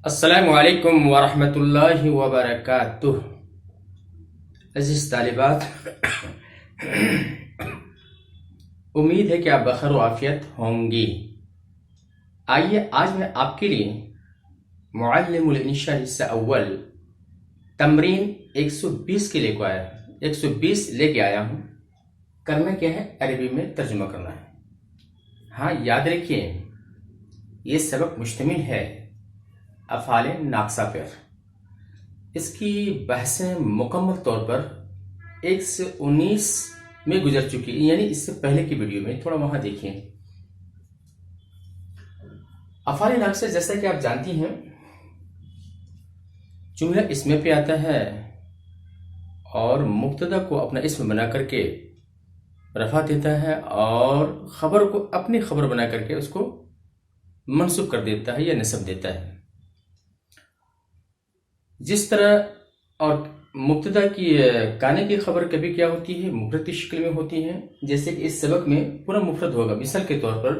السلام علیکم ورحمۃ اللہ وبرکاتہ۔ عزیز طالبات، امید ہے کہ آپ بخیر و عافیت ہوں گی۔ آئیے آج میں آپ کے لیے معلم الانشاء حصہ اول تمرین 120 کے لے آیا 120 لے کے آیا ہوں۔ کرنا کیا ہے؟ عربی میں ترجمہ کرنا ہے۔ ہاں، یاد رکھیے یہ سبق مشتمل ہے افعال ناقصہ پر۔ اس کی بحثیں مکمل طور پر 1 سے 19 میں گزر چکی، یعنی اس سے پہلے کی ویڈیو میں، تھوڑا وہاں دیکھیں۔ افعال ناقصہ جیسا کہ آپ جانتی ہیں، جملہ اسم پہ آتا ہے اور مبتدا کو اپنا اسم بنا کر کے رفع دیتا ہے اور خبر کو اپنی خبر بنا کر کے اس کو منصوب کر دیتا ہے یا نصب دیتا ہے۔ جس طرح اور مبتدا کی کانے کی خبر کبھی کیا ہوتی ہے؟ مفرد کی شکل میں ہوتی ہے، جیسے کہ اس سبق میں پورا مفرد ہوگا۔ مثال کے طور پر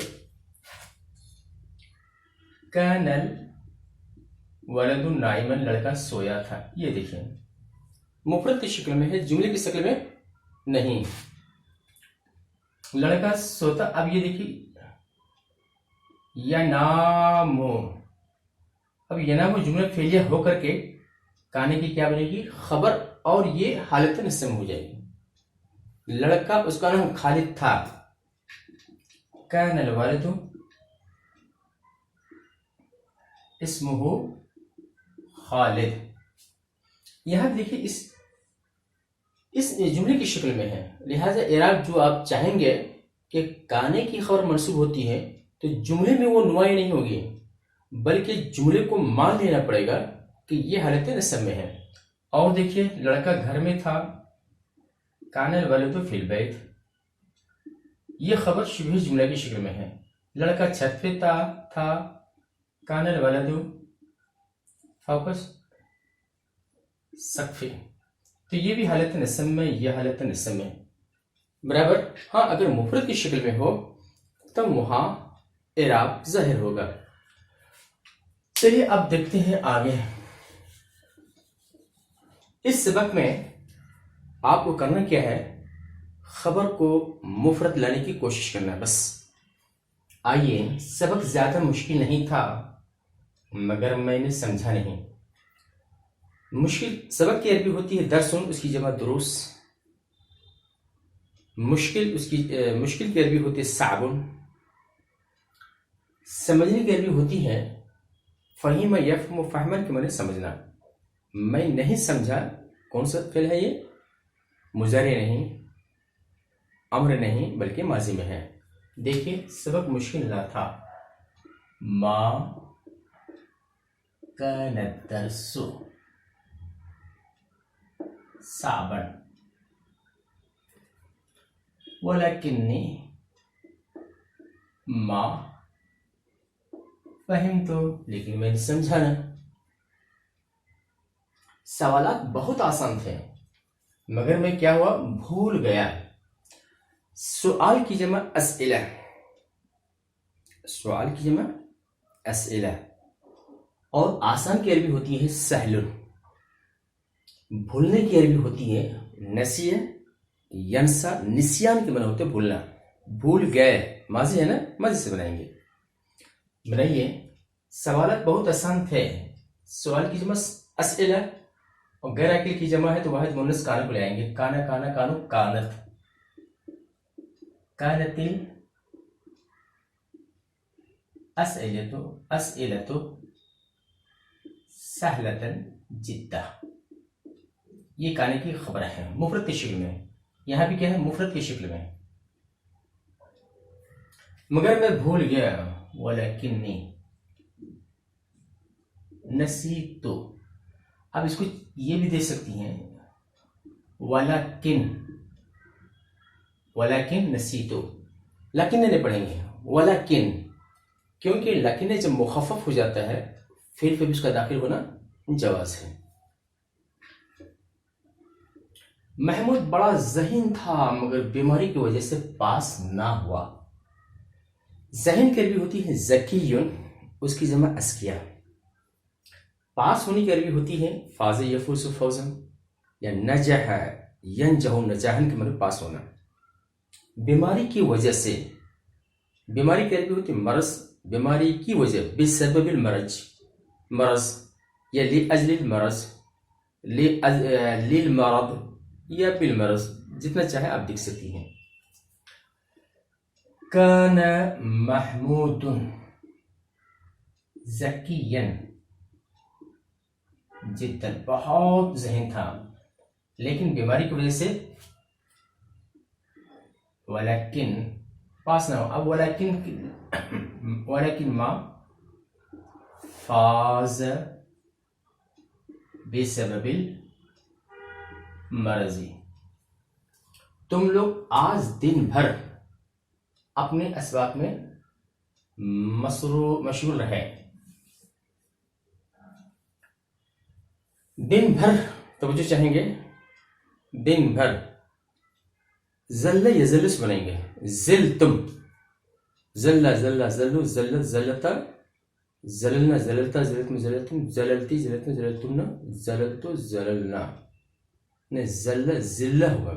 کان الولد نائما، لڑکا سویا تھا، یہ دیکھیں مفرد کی شکل میں ہے، جملے کی شکل میں نہیں۔ لڑکا سوتا، اب یہ دیکھیے ینامو، اب ینامو جملہ فعلیہ ہو کر کے کانے کی کیا بنے گی؟ خبر، اور یہ حالت نصب ہو جائے گی۔ لڑکا، اس کا نام خالد تھا۔ کان الولد اسمہ خالد، یہاں دیکھیے اس جملے کی شکل میں ہے، لہذا اعراب جو آپ چاہیں گے کہ کانے کی خبر منصوب ہوتی ہے تو جملے میں وہ نمایاں نہیں ہوگی، بلکہ جملے کو مان لینا پڑے گا کہ یہ حالت نصب میں ہے۔ اور دیکھیے لڑکا گھر میں تھا، کان الولد فی البیت، یہ خبر شبہ جملہ کی شکل میں ہے۔ لڑکا چھت پہ تھا، کان الولد فوق السقف، تو یہ بھی حالت نصب میں، یہ حالت نصب میں برابر۔ ہاں، اگر مفرد کی شکل میں ہو تو وہاں اعراب ظاہر ہوگا۔ چلیے اب دیکھتے ہیں آگے۔ اس سبق میں آپ کو کرنا کیا ہے؟ خبر کو مفرد لانے کی کوشش کرنا، بس۔ آئیے، سبق زیادہ مشکل نہیں تھا مگر میں نے سمجھا نہیں۔ مشکل سبق کی عربی ہوتی ہے درسن، اس کی جمع دروس۔ مشکل کی عربی ہوتی ہے صعب۔ سمجھنے کی عربی ہوتی ہے فہیم یفہم، فہمن کے معنی سمجھنا۔ میں نہیں سمجھا، کون سا فعل ہے یہ؟ مضارع نہیں، امر نہیں، بلکہ ماضی میں ہے۔ دیکھیے سبق مشکل نہ تھا۔ ما کان الدرس صعبا ولکنی ما فہمت، لیکن میں نے سمجھا نہ۔ سوالات بہت آسان تھے مگر میں کیا ہوا؟ بھول گیا۔ سوال کی جمع اسئلہ، سوال کی جمع اسئلہ، اور آسان کی عربی ہوتی ہے سہل۔ بھولنے کی عربی ہوتی ہے نسیہ ینسا، نسیان کے معنی ہوتے بھولنا۔ بھول گئے، ماضی ہے نا، ماضی سے بنائیں گے۔ بنائیے، سوالات بہت آسان تھے۔ سوال کی جمع اسئلہ، اور غیر عاقل کی جمع ہے تو واحد مؤنث کانا کو لے آئیں گے۔ کانا، کانا، کانو، کانت، کانت الاسئلۃ، اسئلۃ سہلۃ جدا، یہ کانے کی خبر ہے مفرد کی شکل میں۔ یہاں بھی کیا ہے؟ مفرد کی شکل میں، مگر میں بھول گیا۔ ولکنی نسیت، اب اس کو یہ بھی دے سکتی ہیں ولیکن نسیتو، لیکن نہیں پڑھیں گے ولیکن، کیونکہ لیکن جب مخفف ہو جاتا ہے پھر اس کا داخل ہونا جواز ہے۔ محمود بڑا ذہین تھا مگر بیماری کی وجہ سے پاس نہ ہوا۔ ذہن کی عربی ہوتی ہے ذکیٌ، اس کی جمع اذکیاء۔ پاس ہونے کی عربی ہوتی ہے فاز یفوز فوزن یا نجح ینجح نجاحن کے مطلب پاس ہونا. بیماری کی وجہ سے، بیماری کی عربی ہوتی ہے مرض، بیماری کی وجہ بسبب المرض، مرض یا لاجل المرض، للمرض یا بالمرض، جتنا چاہے آپ دیکھ سکتی ہیں. کان محمود ذکیا جدا، بہت ذہین تھا، لیکن بیماری کی وجہ سے ولیکن پاس نہ ہو. اب ولیکن ما فاز بسبب المرض. تم لوگ آج دن بھر اپنے اسباق میں مشغول رہے. دن بھر توجہ چاہیں گے، دن بھر زل یزل سے بنائیں گے. زل تم، زل زل زلو زلت زلتا، زللنا زللتا زلتم زلتم، زللتی زلتم زلتم، زللتو زللنا. زل زلہ ہوا،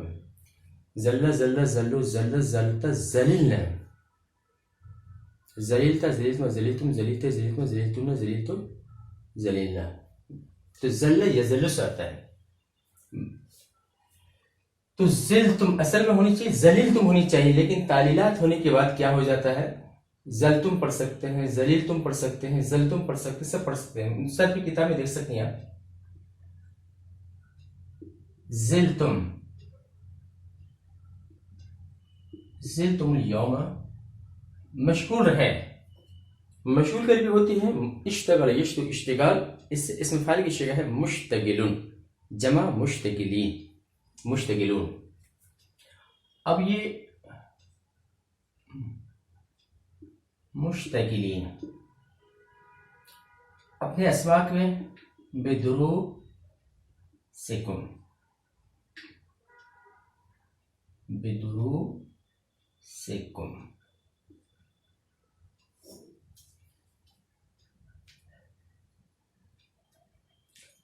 زل زل زلو زل زلتا زللنا، زلیلتا زلیلتم زلیلتم زلیلتا زلیلتم زلیلتم زلیلتو زلیلنا. تو زل یزل سے آتا ہے. تو زلتم اصل میں ہونی چاہیے زلیلتم ہونی چاہیے، لیکن تعلیلات ہونے کے بعد کیا ہو جاتا ہے، زلتم پڑھ سکتے ہیں، زلیلتم پڑھ سکتے ہیں، زلتم پڑھ سکتے ہیں، سب پڑھ سکتے ہیں. سب کی کتاب میں دیکھ سکتے ہیں آپ. زلتم، زلتم اليوم، مشغول رہے. مشغول کر بھی ہوتی ہے اشتغل یشتغل، اشتغال اس سے اسم فاعل کی شکل ہے مشتغلون، جمع مشتغلین، مشتغلون. اب یہ مشتغلین اپنے اسباق میں بدرو سکن، بدرو سکن.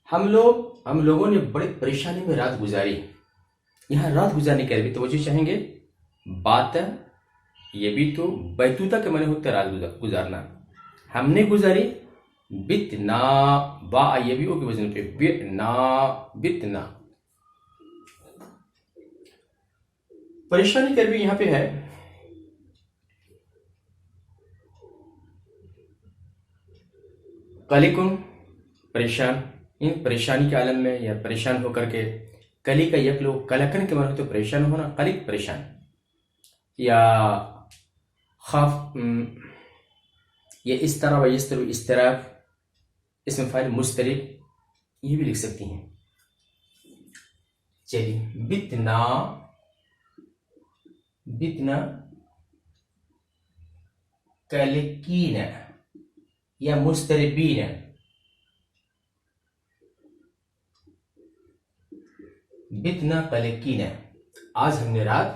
ہم لوگوں نے بڑی پریشانی میں رات گزاری. یہاں رات گزارنے کے عربی توجہ چاہیں گے. بات یہ بھی تو بیتوتا کے معنی ہوتا ہے رات گزارنا. ہم نے گزاری بتنا، با یہ بھی کی وزن پہ بتنا، بتنا. پریشانی کے عربی یہاں پہ ہے قلقن، پریشان. ان پریشانی کے عالم میں یا پریشان ہو کر کے، کلی کا یکلو کلکن کے معنی ہوتا ہے پریشان ہونا، قلق پریشان. یا خوف، یا استرا و یستر استراف، اسم فاعل مسترب، یہ بھی لکھ سکتی ہیں. چلیے بتنا، بتنا کلکین یا مستربین. بتنا قلقین، آج ہم نے رات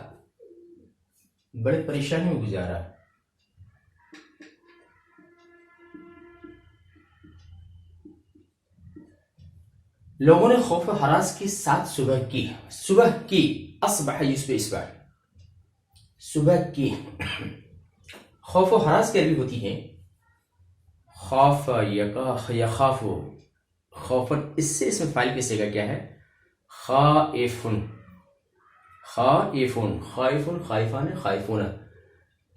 بڑے پریشانی میں گزارا. لوگوں نے خوف و ہراس کے ساتھ صبح کی. صبح کی اصبح یصبح اصبح، صبح کی. خوف و ہراس کی عربی ہوتی ہے خوف یخاف، خوفن. اس سے اسم فاعل کی صیغہ کیا ہے، خائفن، خائفن، خائفن، خائفان، خائفون.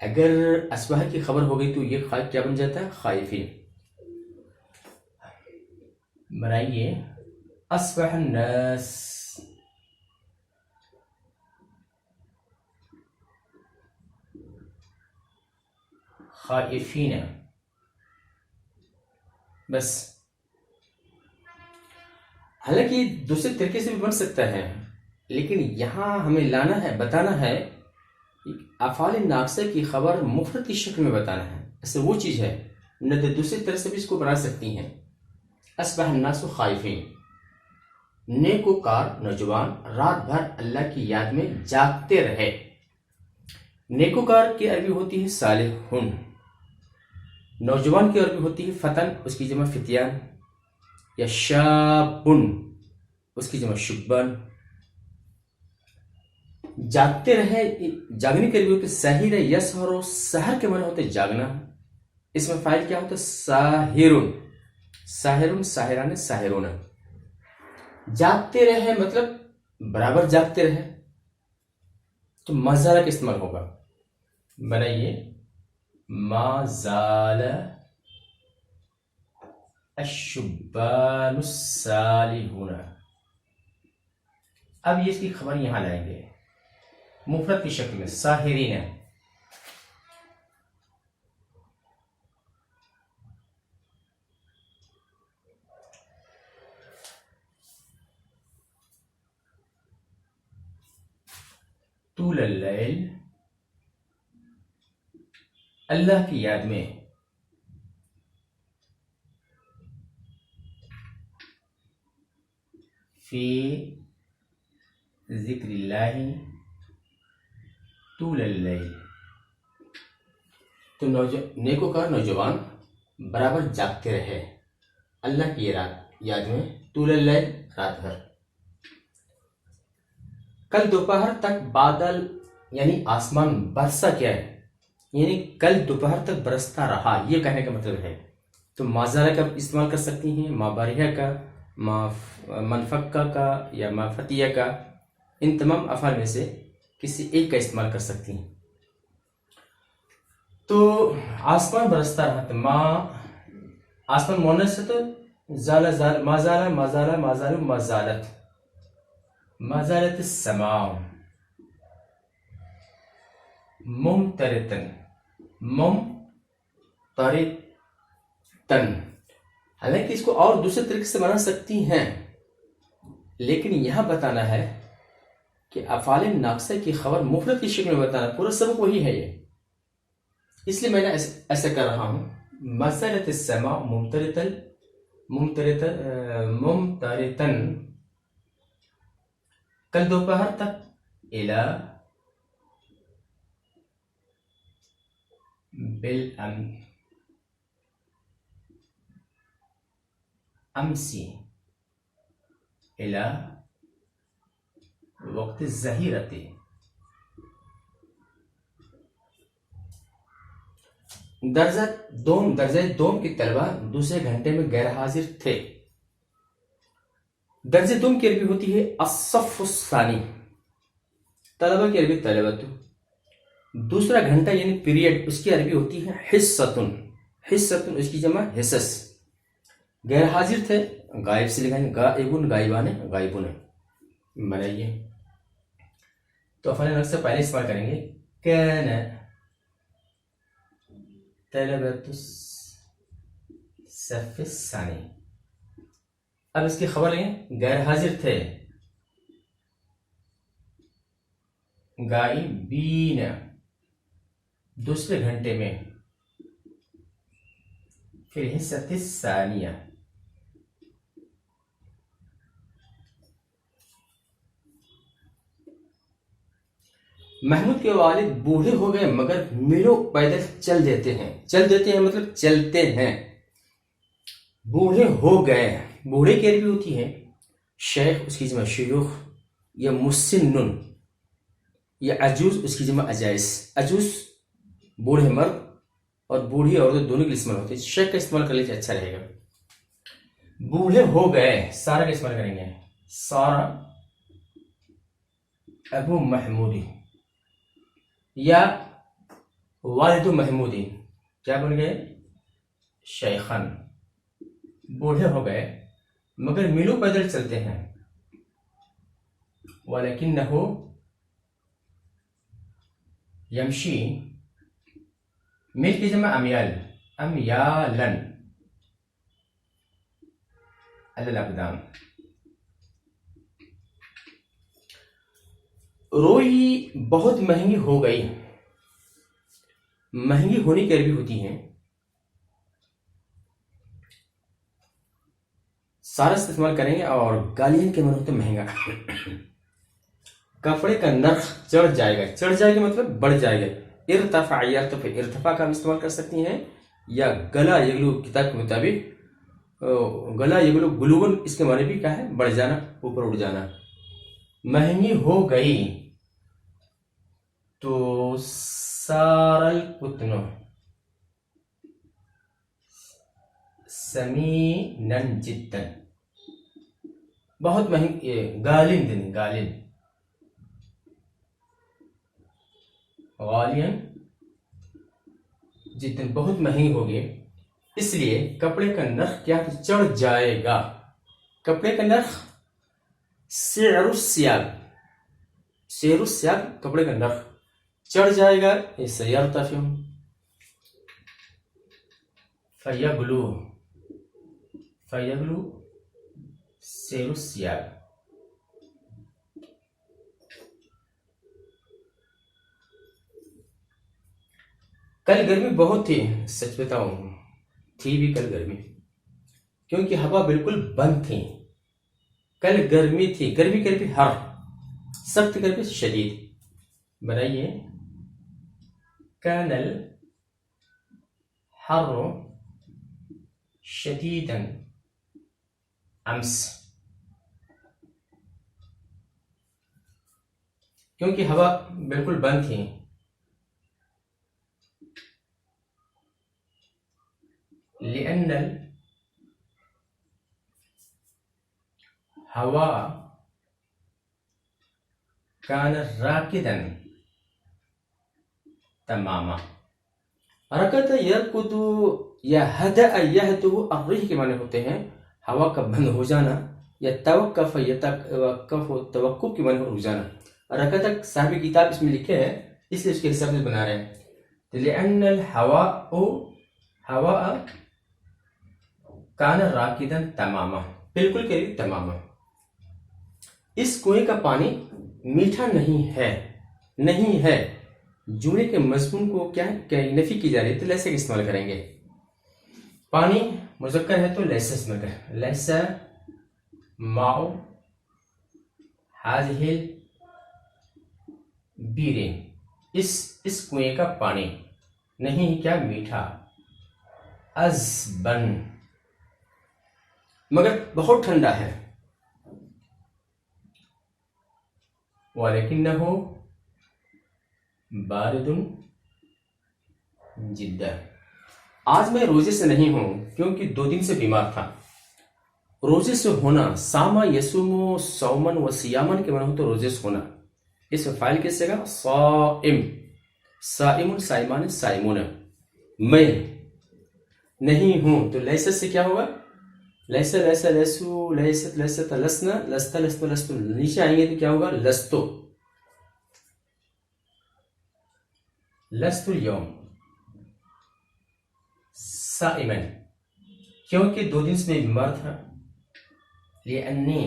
اگر اصبح کی خبر ہو گئی تو یہ خائف کیا بن جاتا ہے، خائفین. بنائیے اصبح الناس خائفین. بس. حالانکہ دوسرے طریقے سے بھی بن سکتا ہے، لیکن یہاں ہمیں لانا ہے، بتانا ہے افعال ناقصہ کی خبر مفرد کی شکل میں بتانا ہے. ایسے وہ چیز ہے نہ دوسری طرح سے بھی اس کو بنا سکتی ہیں. اصبح الناس خائفین، نیکوکار نوجوان رات بھر اللہ کی یاد میں جاگتے رہے. نیکوکار کی عربی ہوتی ہے صالحون، نوجوان کی عربی ہوتی ہے فتن، اس کی جمع فتیان یا شابن اس کی جمع شبان. جاگتے رہے جاگنے کے لیے ہوتے سحر یسہر، سحر کے معنی ہوتے جاگنا. اس میں فاعل کیا ہوتا ہے؟ ساحرن. ساحرن ساحران ساحرون. جاگتے رہے مطلب برابر جاگتے رہے تو مازال کا استعمال ہوگا. بنائیے ما زال الشبان الصالحون. اب یہ اس کی خبر یہاں لائیں گے مفرد کی شکل میں ساحرین. طول اللیل اللہ کی یاد میں. فی ذکر اللہ طول اللیل. تو نیکوکار نوجوان برابر جاگتے رہے اللہ کی یاد میں طول اللیل، رات بھر. کل دوپہر تک بادل یعنی آسمان برسا کیا ہے، یعنی کل دوپہر تک برستا رہا، یہ کہنے کا مطلب ہے. تو مازالہ کا استعمال کر سکتی ہیں، ما باریہ کا، ما منفقہ کا یا ما فتیہ کا. ان تمام افعال میں سے کسی ایک کا استعمال کر سکتی ہیں. تو آسمان برستا رہا تو ما آسمان مونس ہے تو زال زال مازالہ مازالہ مازالو مازالت. مازالت السماء ممطرتن ممطرتن. حالانکہ اس کو اور دوسرے طریقے سے بنا سکتی ہیں، لیکن یہاں بتانا ہے کہ افعال ناقصہ کی خبر مفرد کی شکل میں بتانا، پورا سبق وہی ہے یہ، اس لیے میں نے ایسا کر رہا ہوں. مازالت السماء ممطرتن کل دوپہر تک الى امسی الى وقت الظہیرۃ. درجہ دوم کی طلبہ دوسرے گھنٹے میں غیر حاضر تھے. درجہ دوم کی عربی ہوتی ہے الصف الثانی، طلبہ کی عربی طلبۃ. دوسرا گھنٹہ یعنی پیریڈ اس کی عربی ہوتی ہے حصۃن. حصۃن اس کی جمع حصص. غیر حاضر تھے غائب سے لکھیں غائبون غائبان غائبون. بنائیے تو افعال ناقصہ پہلے استعمال کریں گے. کان طلبۃ الصف الثانی. اب اس کی خبر لیں، غیر حاضر تھے غائبین دوسرے گھنٹے میں. پھر حصۃ الثانیہ. محمود کے والد بوڑھے ہو گئے مگر میلوں پیدل چل دیتے ہیں. چل دیتے ہیں مطلب چلتے ہیں. بوڑھے ہو گئے، بوڑھے کی عربی ہوتی ہے شیخ اس کی جمع شیوخ یا مسنن، یا عجوز اس کی جمع عجائز. عجوز بوڑھے مرد اور بوڑھی عورت دونوں کے استعمال ہوتے ہیں. شیخ کا استعمال کر لیجیے اچھا رہے گا. بوڑھے ہو گئے سارا کا استعمال کریں گے. سارا ابو محمودی یا والد محمودی کیا بن گئے؟ شیخن. بوڑھے ہو گئے مگر میلوں پیدل چلتے ہیں. وَلَكِنَّهُ یمشی، میل کی جمع امیال امیالن علی الاقدام. روئی بہت مہنگی ہو گئی. مہنگی ہونے کی عربی ہوتی ہیں سارا استعمال کریں گے اور گالین کے معنی ہوتے مہنگا. کپڑے کا نرخ چڑھ جائے گا. چڑھ جائے گا مطلب بڑھ جائے گا. ارتفع یرتفع، ارتفاع کا ہم استعمال کر سکتی ہیں، یا گلا یگلو کتاب کے مطابق گلا یغلو گلوگن اس کے معنی بھی کیا ہے؟ بڑھ جانا، اوپر اٹھ جانا. مہنگی ہو گئی تو سار القطن سمینن جدا. بہت مہنگی، غالین دن غالین غالین جدا، بہت مہنگی ہوگی، اس لیے کپڑے کا نرخ کیا چڑھ جائے گا. کپڑے کا نرخ سعر الثياب، سعر الثياب کپڑے کا نرخ چڑھ جائے گا. اس یرتفع فیغلو فیغلو سعر الثياب. کل گرمی بہت تھی، سچ بتاؤں تھی بھی کل گرمی، کیونکہ ہوا بالکل بند تھی. کل گرمی تھی، گرمی گرمی ہر سخت گرمی شدید. بنائیے کان الحر شدیدا امس، کیونکہ ہوا بالکل بند تھی. لأن الهواء كان راكدا تماما. رکد یرکد یا ہدأ یہدو الريح کے معنی ہوتے ہیں ہوا کا بند ہو جانا، یا توقف یتوقف توقف کے معنی رک جانا. رکد صاحب کتاب اس میں لکھے ہیں، اس لیے اس کے حساب سے بنا رہے ہیں. لأن الهواء کان راکدا تماما، بالکل قریب تماما. اس کنویں کا پانی میٹھا نہیں ہے. نہیں ہے جملے کے مضمون کو کیا نفی کی جا رہی ہے تو لیسا کا استعمال کریں گے. پانی مذکر ہے تو لیسا استعمال کریں. لیسا ماء هذه البئر، اس کنویں کا پانی نہیں کیا میٹھا. عذباً مگر بہت ٹھنڈا ہے. وَلَكِنَّهُ بارد جدا. آج میں روزے سے نہیں ہوں کیونکہ 2 دن سے بیمار تھا. روزے سے ہونا ساما یسوم صومن و سیامن کے معنی ہوتا ہے روزے سے ہونا. اس میں فاعل کیسے گا؟ صائم، صائم صائمان صائمون. میں نہیں ہوں تو لیسا سے کیا ہوگا؟ لیسا لیسا لیسو لیست لیست لسنا لستا لست لستو. نیچے آئیں گے تو کیا ہوگا؟ لستو لستو اليوم صائما، کیونکہ 2 دن سے میں بیمار تھا. لأني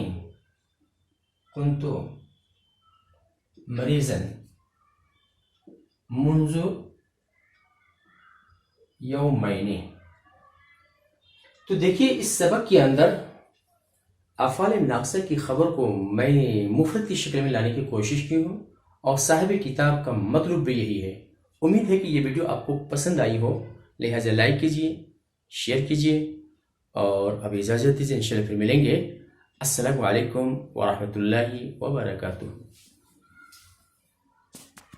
كنت مريضا منذ یومین. تو دیکھیے اس سبق کے اندر افعال ناقصہ کی خبر کو میں نے مفرد کی شکل میں لانے کی کوشش کی ہوں، اور صاحب کتاب کا مطلب بھی یہی ہے. امید ہے کہ یہ ویڈیو آپ کو پسند آئی ہو، لہٰذا لائک کیجیے، شیئر کیجیے، اور اب اجازت دیجیے، انشاءاللہ پھر ملیں گے. السلام علیکم ورحمۃ اللہ وبرکاتہ.